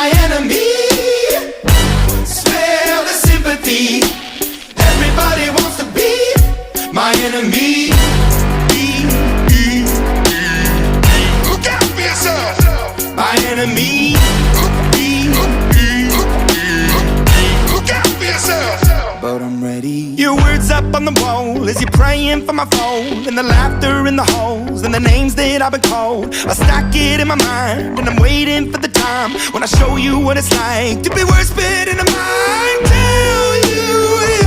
my enemy. Smell the sympathy. Everybody wants to be my enemy. Look out for yourself. My enemy. Look out for yourself. But I'm ready. Your words up on the wall as you're praying for my phone, and the laughter in the halls and the names that I've been called. I stack it in my mind and I'm waiting for the time when I show you what it's like to be worse fit in the mind. Tell you